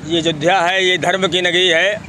ये अयोध्या है, ये धर्म की नगरी है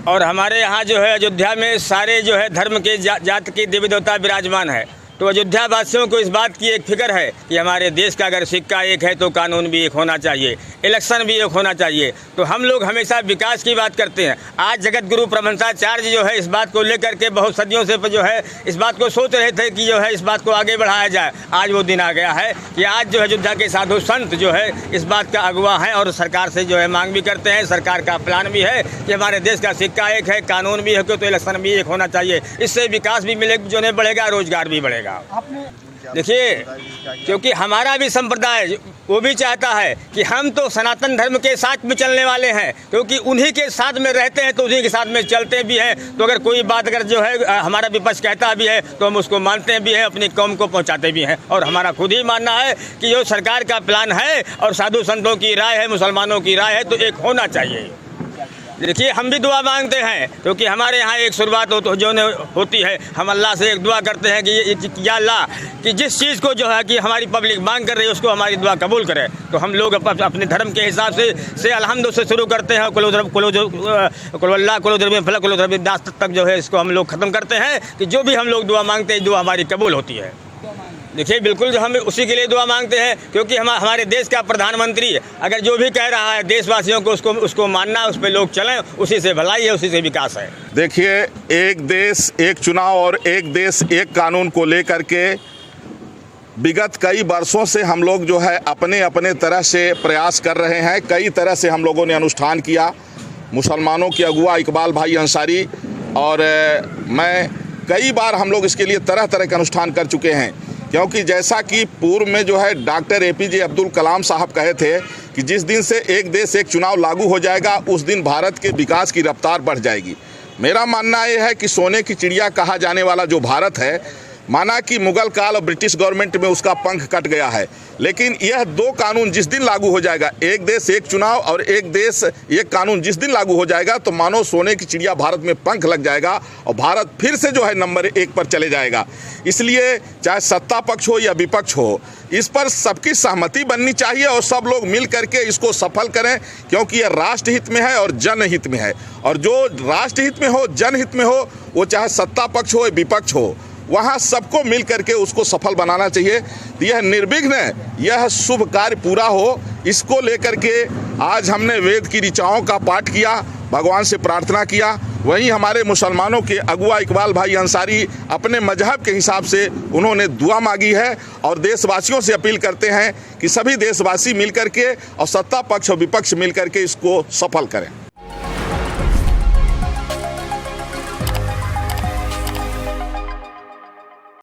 और हमारे यहाँ जो है अयोध्या में सारे जो है धर्म के जात के देवी देवता विराजमान है। तो अयोध्या वासियों को इस बात की एक फिक्र है कि हमारे देश का अगर सिक्का एक है तो कानून भी एक होना चाहिए, इलेक्शन भी एक होना चाहिए। तो हम लोग हमेशा विकास की बात करते हैं। आज जगत गुरु ब्रह्मचार्य जो है इस बात को लेकर के बहुत सदियों से जो है इस बात को सोच रहे थे कि जो है इस बात को आगे बढ़ाया जाए। आज वो दिन आ गया है कि आज जो है अयोध्या के साधु संत जो है इस बात का अगुवा है और सरकार से जो है मांग भी करते हैं। सरकार का प्लान भी है कि हमारे देश का सिक्का एक है, कानून भी है तो इलेक्शन भी एक होना चाहिए। इससे विकास भी मिलेगा, जो है बढ़ेगा, रोजगार भी बढ़ेगा। देखिए, क्योंकि हमारा भी संप्रदाय वो भी चाहता है कि हम तो सनातन धर्म के साथ में चलने वाले हैं, क्योंकि उन्हीं के साथ में रहते हैं तो उन्हीं के साथ में चलते भी हैं। तो अगर कोई बात अगर जो है हमारा विपक्ष कहता भी है तो हम उसको मानते भी हैं, अपनी कौम को पहुंचाते भी हैं। और हमारा खुद ही मानना है कि जो सरकार का प्लान है और साधु संतों की राय है, मुसलमानों की राय है, तो एक होना चाहिए। देखिए, हम भी दुआ मांगते हैं क्योंकि हमारे यहाँ एक शुरुआत जो होती है, हम अल्लाह से एक दुआ करते हैं कि या अल्लाह कि जिस चीज़ को जो है कि हमारी पब्लिक मांग कर रही है उसको हमारी दुआ कबूल करे। तो हम लोग अपने धर्म के हिसाब से अल्हम्दुलिल्लाह से शुरू करते हैं, कुलोदास तक जो है इसको हम लोग ख़त्म करते हैं कि जो भी हम लोग दुआ मांगते हैं दुआ हमारी कबूल होती है। देखिए, बिल्कुल जो हम उसी के लिए दुआ मांगते हैं क्योंकि हमारे देश का प्रधानमंत्री अगर जो भी कह रहा है देशवासियों को उसको मानना, उस पर लोग चलें, उसी से भलाई है, उसी से विकास है। देखिए, एक देश एक चुनाव और एक देश एक कानून को लेकर के विगत कई वर्षों से हम लोग जो है अपने अपने तरह से प्रयास कर रहे हैं। कई तरह से हम लोगों ने अनुष्ठान किया। मुसलमानों के अगुआ इकबाल भाई अंसारी और मैं कई बार हम लोग इसके लिए तरह तरह के अनुष्ठान कर चुके हैं, क्योंकि जैसा कि पूर्व में जो है डॉक्टर APJ अब्दुल कलाम साहब कहे थे कि जिस दिन से एक देश एक चुनाव लागू हो जाएगा उस दिन भारत के विकास की रफ्तार बढ़ जाएगी। मेरा मानना यह है कि सोने की चिड़िया कहा जाने वाला जो भारत है, माना कि मुगल काल और ब्रिटिश गवर्नमेंट में उसका पंख कट गया है, लेकिन यह दो कानून जिस दिन लागू हो जाएगा, एक देश एक चुनाव और एक देश एक कानून जिस दिन लागू हो जाएगा तो मानो सोने की चिड़िया भारत में पंख लग जाएगा और भारत फिर से जो है नंबर 1 पर चले जाएगा। इसलिए चाहे सत्ता पक्ष हो या विपक्ष हो, इस पर सबकी सहमति बननी चाहिए और सब लोग मिल करके इसको सफल करें, क्योंकि यह राष्ट्रहित में है और जनहित में है। और जो राष्ट्रहित में हो, जनहित में हो, वो चाहे सत्ता पक्ष हो या विपक्ष हो, वहाँ सबको मिल करके उसको सफल बनाना चाहिए। यह निर्विघ्न, यह शुभ कार्य पूरा हो, इसको लेकर के आज हमने वेद की ऋचाओं का पाठ किया, भगवान से प्रार्थना किया। वहीं हमारे मुसलमानों के अगुआ इकबाल भाई अंसारी अपने मजहब के हिसाब से उन्होंने दुआ मांगी है और देशवासियों से अपील करते हैं कि सभी देशवासी मिल करके और सत्ता पक्ष और विपक्ष मिल करके इसको सफल करें।